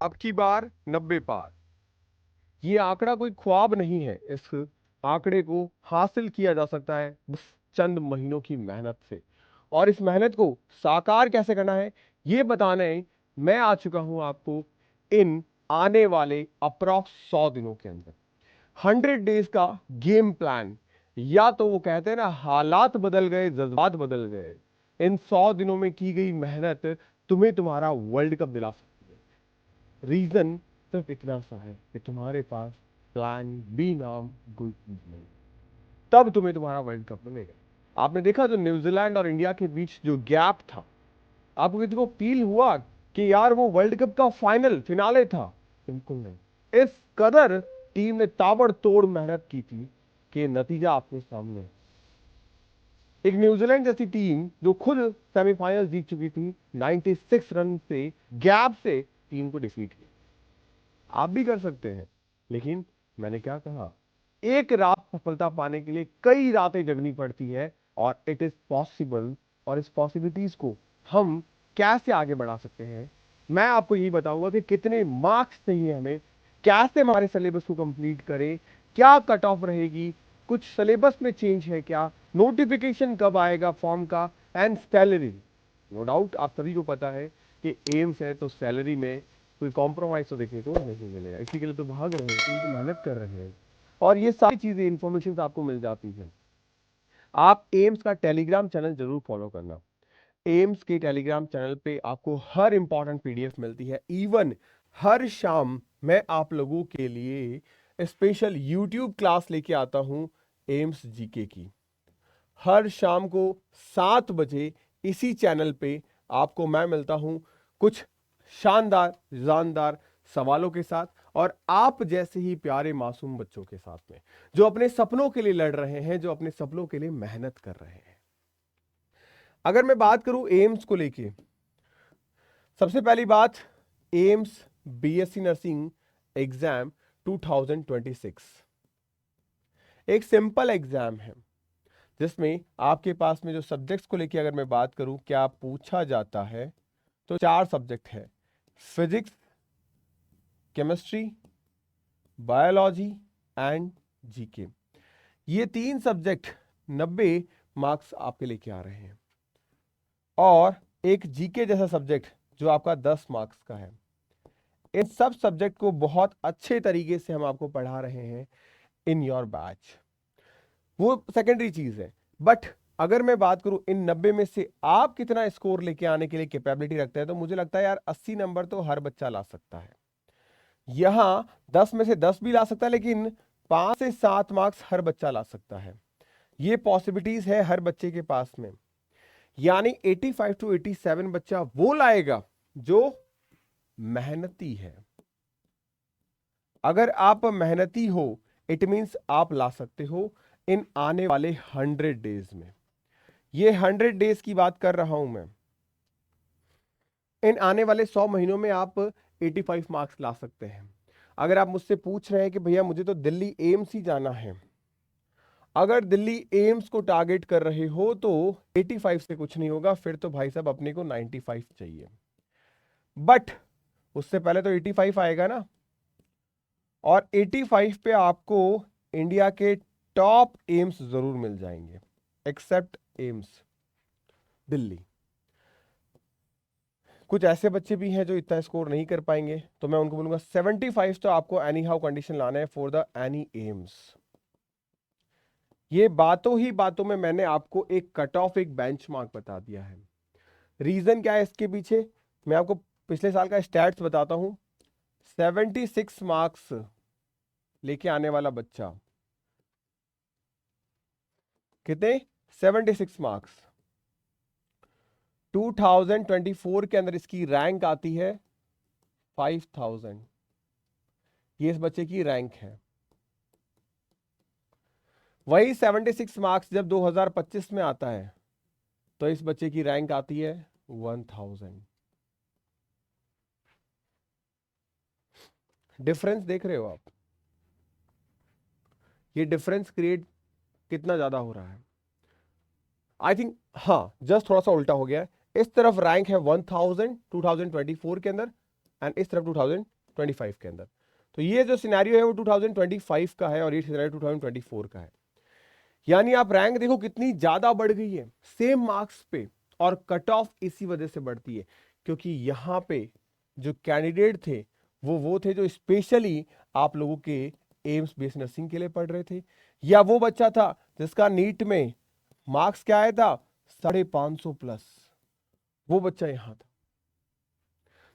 अब की बार 90 पार। ये आंकड़ा कोई ख्वाब नहीं है। इस आंकड़े को हासिल किया जा सकता है बस चंद महीनों की मेहनत से। और इस मेहनत को साकार कैसे करना है, ये बताने मैं आ चुका हूं आपको इन आने वाले अप्रॉक्स 100 दिनों के अंदर। 100 डेज का गेम प्लान, या तो वो कहते हैं ना, हालात बदल गए, जज्बात बदल गए। इन 100 दिनों में की गई मेहनत तुम्हें तुम्हारा वर्ल्ड कप दिला सकती है। रीजन सिर्फ इतना सा है कि तुम्हारे पास प्लान बी नाम कोई चीज नहीं, तब तुम्हें तुम्हारा वर्ल्ड कप मिलेगा। आपने देखा जो न्यूजीलैंड और इंडिया के बीच जो गैप था, आपको किसी को फील हुआ कि यार वो वर्ल्ड कप का फाइनल फिनाले था? बिल्कुल नहीं। इस कदर टीम ने ताबड़तोड़ मेहनत की थी कि नतीजा आपके सामने है। एक न्यूजीलैंड जैसी टीम जो खुद सेमीफाइनल जीत चुकी थी, 96 रन से गैप से टीम को डिफीट किया। आप भी कर सकते हैं। लेकिन मैंने क्या कहा, एक रात सफलता पाने के लिए कई रातें जगनी पड़ती है, और इट इज पॉसिबल। और इस पॉसिबिलिटीज को हम कैसे आगे बढ़ा सकते हैं, मैं आपको यही बताऊंगा कि कितने मार्क्स चाहिए हमें, कैसे हमारे सिलेबस को कंप्लीट करें, क्या कट ऑफ रहेगी, कुछ सिलेबस में चेंज है क्या, नोटिफिकेशन कब आएगा फॉर्म का, एंड सैलरी। नो डाउट आप सभी को पता है कि एम्स है तो सैलरी में कोई कॉम्प्रोमाइज तो देखने को नहीं मिलेगा। इसी के लिए तो भाग रहे हैं, इसी मेहनत कर रहे हैं। और ये सारी चीजें इंफॉर्मेशन आपको मिल जाती है। आप एम्स का टेलीग्राम चैनल जरूर फॉलो करना। एम्स के टेलीग्राम चैनल पे आपको हर इंपॉर्टेंट पीडीएफ मिलती है। इवन हर शाम मैं आप लोगों के लिए स्पेशल यूट्यूब क्लास लेके आता हूं एम्स जीके की। हर शाम को 7 बजे इसी चैनल पे आपको मैं मिलता हूं कुछ शानदार जानदार सवालों के साथ, और आप जैसे ही प्यारे मासूम बच्चों के साथ में जो अपने सपनों के लिए लड़ रहे हैं, जो अपने सपनों के लिए मेहनत कर रहे हैं। अगर मैं बात करूं एम्स को लेके, सबसे पहली बात, एम्स बीएससी नर्सिंग एग्जाम 2026 एक सिंपल एग्जाम है जिसमें आपके पास में जो सब्जेक्ट्स को लेके अगर मैं बात करूं क्या पूछा जाता है, तो 4 सब्जेक्ट है, physics, chemistry, biology and GK. ये 3 सब्जेक्ट 90 मार्क्स आपके लेके आ रहे हैं, और एक जीके जैसा सब्जेक्ट जो आपका 10 मार्क्स का है। इन सब सब्जेक्ट को बहुत अच्छे तरीके से हम आपको पढ़ा रहे हैं इन योर बैच। वो सेकेंडरी चीज है, बट अगर मैं बात करूं इन 90 में से आप कितना स्कोर लेके आने के लिए कैपेबिलिटी रखते हैं, तो मुझे लगता है यार 80 नंबर तो हर बच्चा ला सकता है। यहां 10 में से 10 भी ला सकता है, लेकिन 5 से 7 मार्क्स हर बच्चा ला सकता है। ये पॉसिबिलिटीज है हर बच्चे के पास में। यानी 85 to 87 बच्चा वो लाएगा जो मेहनती है। अगर आप मेहनती हो, इट मींस आप ला सकते हो इन आने वाले 100 डेज में। ये 100 डेज की बात कर रहा हूं मैं। इन आने वाले 100 महीनों में आप 85 मार्क्स ला सकते हैं। अगर आप मुझसे पूछ रहे हैं कि भैया मुझे तो दिल्ली एम्स ही जाना है, अगर दिल्ली एम्स को टारगेट कर रहे हो तो 85 से कुछ नहीं होगा, फिर तो भाई साहब अपने को 95 चाहिए। बट उससे पहले तो 85 आएगा ना, और 85 पे आपको इंडिया के टॉप एम्स जरूर मिल जाएंगे, एक्सेप्ट एम्स दिल्ली। कुछ ऐसे बच्चे भी हैं जो इतना स्कोर नहीं कर पाएंगे, तो मैं उनको बोलूंगा 75 तो आपको एनी हाउ कंडीशन लाना है फॉर द एनी एम्स। ये बातों ही बातों में मैंने आपको एक कट ऑफ, एक बेंचमार्क बता दिया है। रीजन क्या है इसके पीछे, मैं आपको पिछले साल का स्टैट्स बताता हूं। 76 मार्क्स लेके आने वाला बच्चा, कितने, 76 मार्क्स। 2024 के अंदर इसकी रैंक आती है 5000। ये इस बच्चे की रैंक है। वही 76 मार्क्स जब 2025 में आता है, तो इस बच्चे की रैंक आती है 1000। डिफरेंस देख रहे हो आप? ये डिफरेंस क्रिएट कितना ज्यादा हो रहा है। आई थिंक हाँ, जस्ट थोड़ा सा उल्टा हो गया है। इस तरफ रैंक है 1000 2024 के अंदर, एंड इस तरफ 2025 के अंदर। तो ये जो सिनेरियो है वो 2025 का है और ये सिनेरियो 2024 का है। यानी आप रैंक देखो कितनी ज्यादा बढ़ गई है सेम मार्क्स पे, और कट ऑफ इसी वजह से बढ़ती है क्योंकि यहाँ पे जो कैंडिडेट थे वो थे जो स्पेशली आप लोगों के एम्स बेस्ड नर्सिंग के लिए पढ़ रहे थे, या वो बच्चा था जिसका नीट में मार्क्स क्या आया था 550 प्लस, वो बच्चा यहां था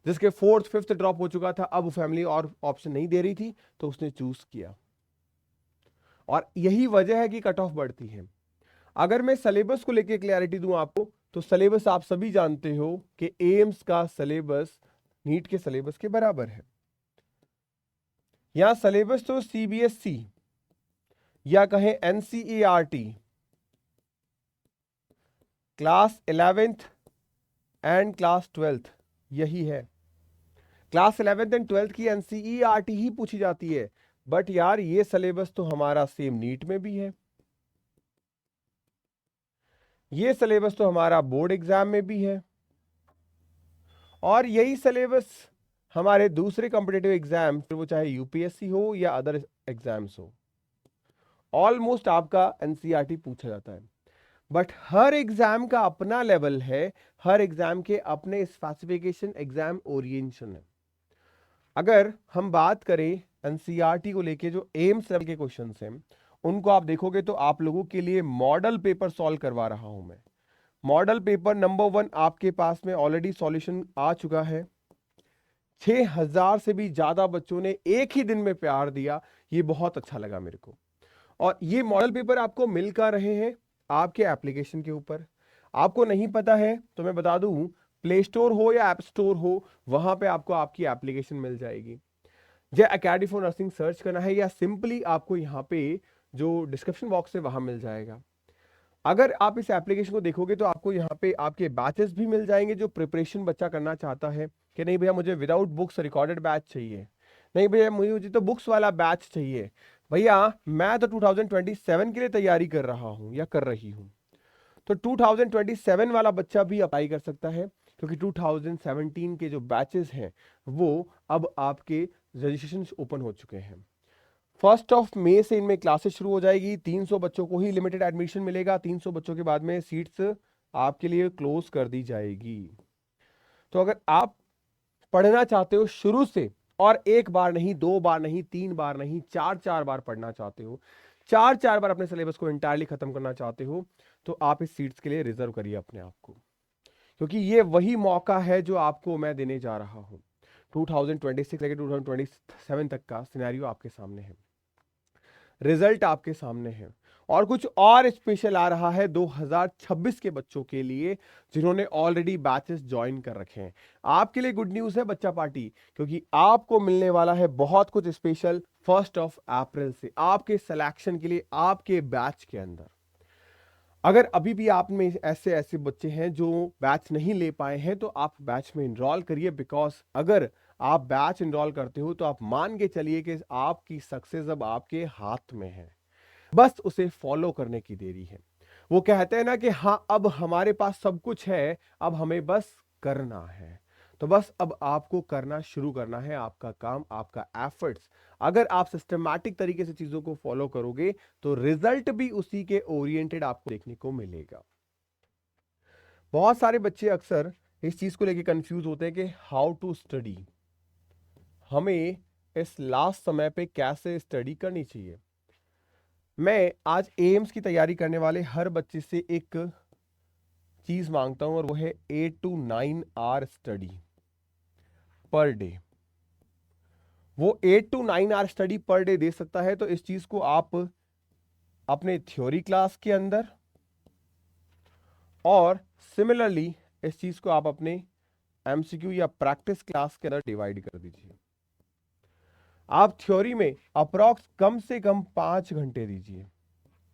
जिसके 4th 5th ड्रॉप हो चुका था, अब फैमिली और ऑप्शन नहीं दे रही थी तो उसने चूज किया। और यही वजह है कि कट ऑफ बढ़ती है। अगर मैं सिलेबस को लेके क्लैरिटी दूं आपको, तो सिलेबस आप सभी जानते हो कि एम्स का सिलेबस नीट के सिलेबस के बराबर है। यहां सिलेबस तो सीबीएसई या कहें NCERT class 11th and class 12th यही है। क्लास 11th एंड 12th की एनसीईआरटी ही पूछी जाती है, बट यार ये सिलेबस तो हमारा सेम नीट में भी है, ये सिलेबस तो हमारा बोर्ड एग्जाम में भी है, और यही सिलेबस हमारे दूसरे कॉम्पिटिटिव एग्जाम, फिर वो चाहे यूपीएससी हो या अदर एग्जाम्स हो, ऑलमोस्ट आपका एनसीईआरटी पूछा जाता है। बट हर एग्जाम का अपना लेवल है, हर एग्जाम के अपने स्पेसिफिकेशन, एग्जाम ओरिएंटेशन है। अगर हम बात करें एनसीईआरटी को लेके जो एम्स लेवल के क्वेश्चंस हैं, उनको आप देखोगे तो आप लोगों के लिए मॉडल पेपर सॉल्व करवा रहा हूं मैं। मॉडल पेपर नंबर 1 आपके पास में ऑलरेडी सॉल्यूशन आ चुका है। 6000 से भी ज्यादा बच्चों ने एक ही दिन में प्यार दिया, ये बहुत अच्छा लगा मेरे को। और ये मॉडल पेपर आपको मिल कर रहे हैं आपके एप्लीकेशन के ऊपर। आपको नहीं पता है तो मैं बता दूं, प्ले स्टोर हो या ऐप स्टोर हो, वहां पे आपको आपकी एप्लीकेशन मिल जाएगी। जय अकेडमी फॉर नर्सिंग सर्च करना है, या सिंपली आपको यहाँ पे जो डिस्क्रिप्शन बॉक्स है वहां मिल जाएगा। अगर आप इस एप्लीकेशन को देखोगे तो आपको यहाँ पे आपके बैचेस भी मिल जाएंगे, जो प्रिपरेशन बच्चा करना चाहता है कि नहीं भैया मुझे विदाउट बुक्स रिकॉर्डेड बैच चाहिए, नहीं भैया मुझे तो बुक्स वाला बैच चाहिए, भैया मैं तो 2027 के लिए तैयारी कर रहा हूँ या कर रही हूँ, तो 2027 वाला बच्चा भी अप्लाई कर सकता है, क्योंकि 2017 के जो बैचेस हैं वो अब आपके रजिस्ट्रेशन ओपन हो चुके हैं। 1 मई से इनमें क्लासेस शुरू हो जाएगी। 300 बच्चों को ही लिमिटेड एडमिशन मिलेगा, 300 बच्चों के बाद में सीट्स आपके लिए क्लोज कर दी जाएगी। तो अगर आप पढ़ना चाहते हो शुरू से, और एक बार नहीं, 2 बार नहीं, 3 बार नहीं, 4 बार पढ़ना चाहते हो, 4 बार अपने सिलेबस को इंटायरली खत्म करना चाहते हो, तो आप इस सीट्स के लिए रिजर्व करिए अपने आप को, क्योंकि ये वही मौका है जो आपको मैं देने जा रहा हूं। 2026 लेके 2027 तक का सिनेरियो आपके सामने है, रिजल्ट आपके सामने है, और कुछ और स्पेशल आ रहा है 2026 के बच्चों के लिए जिन्होंने ऑलरेडी बैचेस ज्वाइन कर रखे हैं। आपके लिए गुड न्यूज है बच्चा पार्टी, क्योंकि आपको मिलने वाला है बहुत कुछ स्पेशल 1 अप्रैल से आपके सिलेक्शन के लिए आपके बैच के अंदर। अगर अभी भी आप में ऐसे ऐसे बच्चे हैं जो बैच नहीं ले पाए हैं, तो आप बैच में इनरोल करिए, बिकॉज अगर आप बैच इनरोल करते हो तो आप मान के चलिए कि आपकी सक्सेस अब आपके हाथ में है, बस उसे फॉलो करने की देरी है। वो कहते हैं ना कि हाँ अब हमारे पास सब कुछ है, अब हमें बस करना है, तो बस अब आपको करना शुरू करना है, आपका काम, आपका एफर्ट्स। अगर आप सिस्टमैटिक तरीके से चीजों को फॉलो करोगे तो रिजल्ट भी उसी के ओरिएंटेड आपको देखने को मिलेगा। बहुत सारे बच्चे अक्सर इस चीज को लेकर कंफ्यूज होते हैं कि हाउ टू स्टडी, हमें इस लास्ट समय पे कैसे स्टडी करनी चाहिए। मैं आज एम्स की तैयारी करने वाले हर बच्चे से एक चीज मांगता हूं, और वो है 8 to 9 hour study per day. वो 8 to 9 hour study per day दे सकता है, तो इस चीज को आप अपने थ्योरी क्लास के अंदर, और सिमिलरली इस चीज को आप अपने एमसीक्यू या प्रैक्टिस क्लास के अंदर डिवाइड कर दीजिए। आप थ्योरी में अप्रॉक्स कम से कम 5 घंटे दीजिए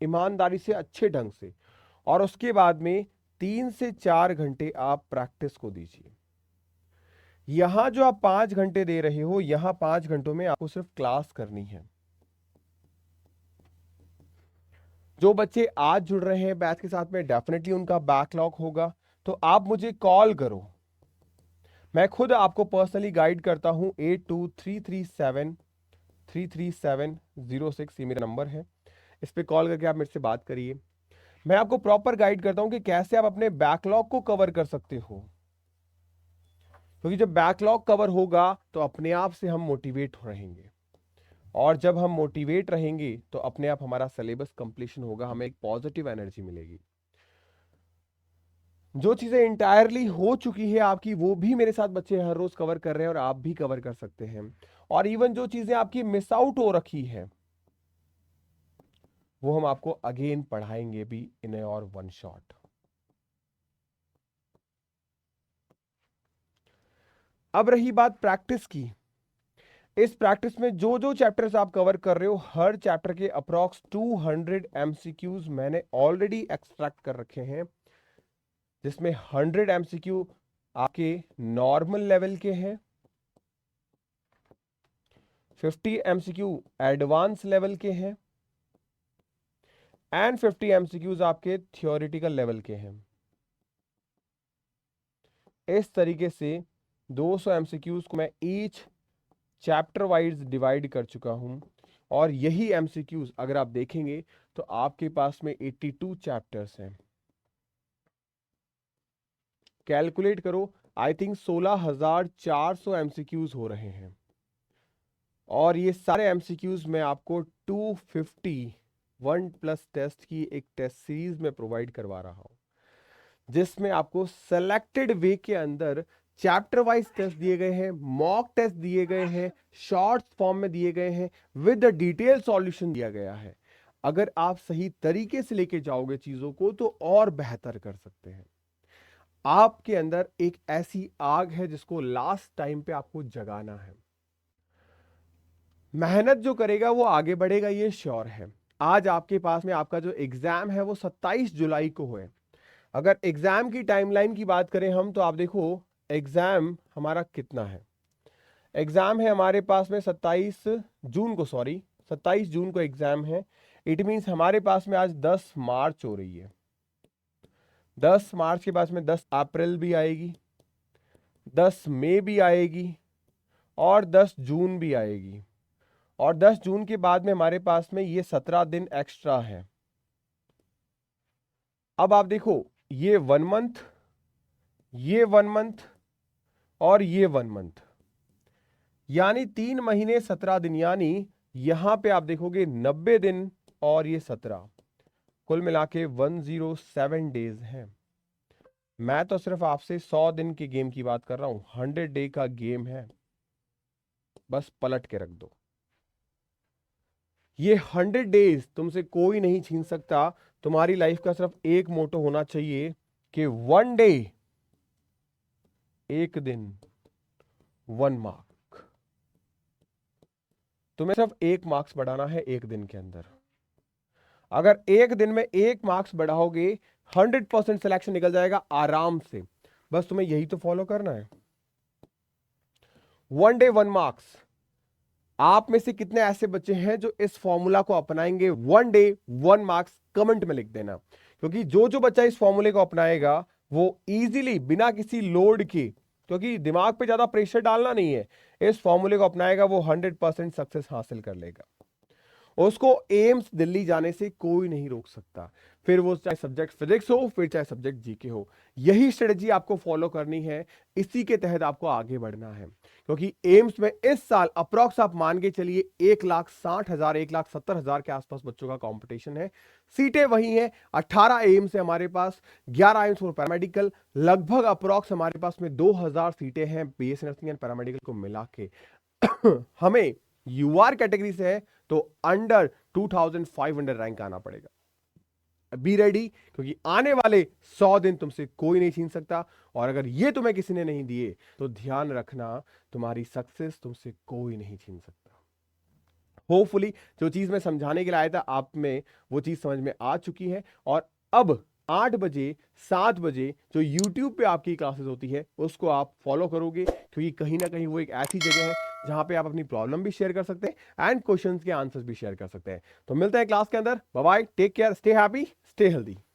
ईमानदारी से, अच्छे ढंग से, और उसके बाद में 3 से 4 घंटे आप प्रैक्टिस को दीजिए। यहां जो आप 5 घंटे दे रहे हो, यहां 5 घंटों में आपको सिर्फ क्लास करनी है। जो बच्चे आज जुड़ रहे हैं बैच के साथ में, डेफिनेटली उनका बैकलॉग होगा, तो आप मुझे कॉल करो, मैं खुद आपको पर्सनली गाइड करता हूं। 8233733706 ये मेरा नंबर है, इस पे कॉल करके आप मेरे से बात करिए। मैं आपको प्रॉपर गाइड करता हूं कि कैसे आप अपने बैकलॉग को कवर कर सकते हो, क्योंकि जब बैकलॉग कवर होगा तो अपने आप से हम मोटिवेट रहेंगे, और जब हम मोटिवेट रहेंगे तो अपने आप हमारा सिलेबस कंप्लीशन होगा, हमें एक पॉजिटिव एनर्जी मिलेगी। जो चीजें इंटायरली हो चुकी है आपकी, वो भी मेरे साथ बच्चे हर रोज कवर कर रहे हैं और आप भी कवर कर सकते हैं। और इवन जो चीजें आपकी मिस आउट हो रखी है वो हम आपको अगेन पढ़ाएंगे भी इन ए और वन शॉट। अब रही बात प्रैक्टिस की। इस प्रैक्टिस में जो जो चैप्टर्स आप कवर कर रहे हो, हर चैप्टर के अप्रॉक्स 200 एमसीक्यूज मैंने ऑलरेडी एक्सट्रैक्ट कर रखे हैं, जिसमें 100 एमसीक्यू आपके नॉर्मल लेवल के हैं, 50 एमसीक्यू एडवांस लेवल के हैं, एंड 50 एमसीक्यूज आपके थियोरिटिकल लेवल के हैं। इस तरीके से 200 एमसीक्यूज को मैं ईच चैप्टर वाइज डिवाइड कर चुका हूं, और यही एमसीक्यूज अगर आप देखेंगे तो आपके पास में 82 चैप्टर्स हैं। कैलकुलेट करो, आई थिंक 16,400 एमसीक्यूज हो रहे हैं, और ये सारे एमसीक्यूज मैं आपको 250 1+ टेस्ट की एक टेस्ट सीरीज में प्रोवाइड करवा रहा हूं, जिसमें आपको सेलेक्टेड वे के अंदर चैप्टर वाइज टेस्ट दिए गए हैं, मॉक टेस्ट दिए गए हैं, शॉर्ट फॉर्म में दिए गए हैं, विद द डिटेल सॉल्यूशन दिया गया है। अगर आप सही तरीके से लेके जाओगे चीजों को तो और बेहतर कर सकते हैं। आपके अंदर एक ऐसी आग है जिसको लास्ट टाइम पे आपको जगाना है। मेहनत जो करेगा वो आगे बढ़ेगा, ये श्योर है। आज आपके पास में आपका जो एग्जाम है वो 27 जुलाई को है। अगर एग्जाम की टाइमलाइन की बात करें हम, तो आप देखो एग्जाम हमारा कितना है। एग्जाम है हमारे पास में 27 जून को, सॉरी 27 जून को एग्जाम है। इट मींस हमारे पास में आज 10 मार्च हो रही है। 10 मार्च के पास में 10 अप्रैल भी आएगी, 10 मई भी आएगी, और 10 जून भी आएगी, और 10 जून के बाद में हमारे पास में ये 17 दिन एक्स्ट्रा है। अब आप देखो, ये 1 मंथ, ये 1 मंथ, और ये 1 मंथ, यानी 3 महीने 17 दिन, यानी यहां पे आप देखोगे 90 दिन और ये 17, कुल मिला के 107 डेज हैं। मैं तो सिर्फ आपसे 100 दिन के गेम की बात कर रहा हूं, 100 डे का गेम है, बस पलट के रख दो। ये 100 डेज तुमसे कोई नहीं छीन सकता। तुम्हारी लाइफ का सिर्फ एक मोटो होना चाहिए कि 1 डे, एक दिन 1 मार्क। तुम्हें सिर्फ 1 मार्क्स बढ़ाना है एक दिन के अंदर। अगर एक दिन में 1 मार्क्स बढ़ाओगे 100% सिलेक्शन निकल जाएगा आराम से। बस तुम्हें यही तो फॉलो करना है। 1 डे 1 मार्क्स। आप में से कितने ऐसे बच्चे हैं जो इस फॉर्मूला को अपनाएंगे? 1 डे 1 मार्क्स कमेंट में लिख देना, क्योंकि जो जो बच्चा इस फॉर्मूले को अपनाएगा वो इजीली बिना किसी लोड के, क्योंकि दिमाग पे ज्यादा प्रेशर डालना नहीं है, इस फॉर्मूले को अपनाएगा वो 100% सक्सेस हासिल कर लेगा। उसको एम्स दिल्ली जाने से कोई नहीं रोक सकता, फिर वो चाहे सब्जेक्ट फिजिक्स हो, फिर चाहे सब्जेक्ट जीके हो। यही स्ट्रेटजी आपको फॉलो करनी है, इसी के तहत आपको आगे बढ़ना है। क्योंकि एम्स में इस साल अप्रॉक्स आप मान के चलिए 1,60,000 1,70,000 के आसपास बच्चों का कंपटीशन है। सीटें वही हैं, 18 एम्स है हमारे पास, 11 एम्स फॉर पैरामेडिकल, लगभग अप्रॉक्स हमारे पास में 2,000 सीटें हैं बीएससी नर्सिंग एंड पैरामेडिकल को मिला के। हमें यूआर कैटेगरी से है तो अंडर 2,500 रैंक आना पड़ेगा। बी रेडी, क्योंकि आने वाले 100 दिन तुमसे कोई नहीं छीन सकता, और अगर ये तुम्हें किसी ने नहीं दिए तो ध्यान रखना, तुम्हारी सक्सेस तुमसे कोई नहीं छीन सकता। होपफुली जो चीज मैं समझाने के लिए आया था आप में वो चीज समझ में आ चुकी है। और अब 8 बजे 7 बजे जो YouTube पे आपकी क्लासेस होती है उसको आप फॉलो करोगे, क्योंकि कहीं ना कहीं वो एक ऐसी जगह है जहां पे आप अपनी प्रॉब्लम भी शेयर कर सकते हैं एंड क्वेश्चंस के आंसर्स भी शेयर कर सकते हैं। तो मिलते हैं क्लास के अंदर। Bye bye, take care, stay happy, stay healthy.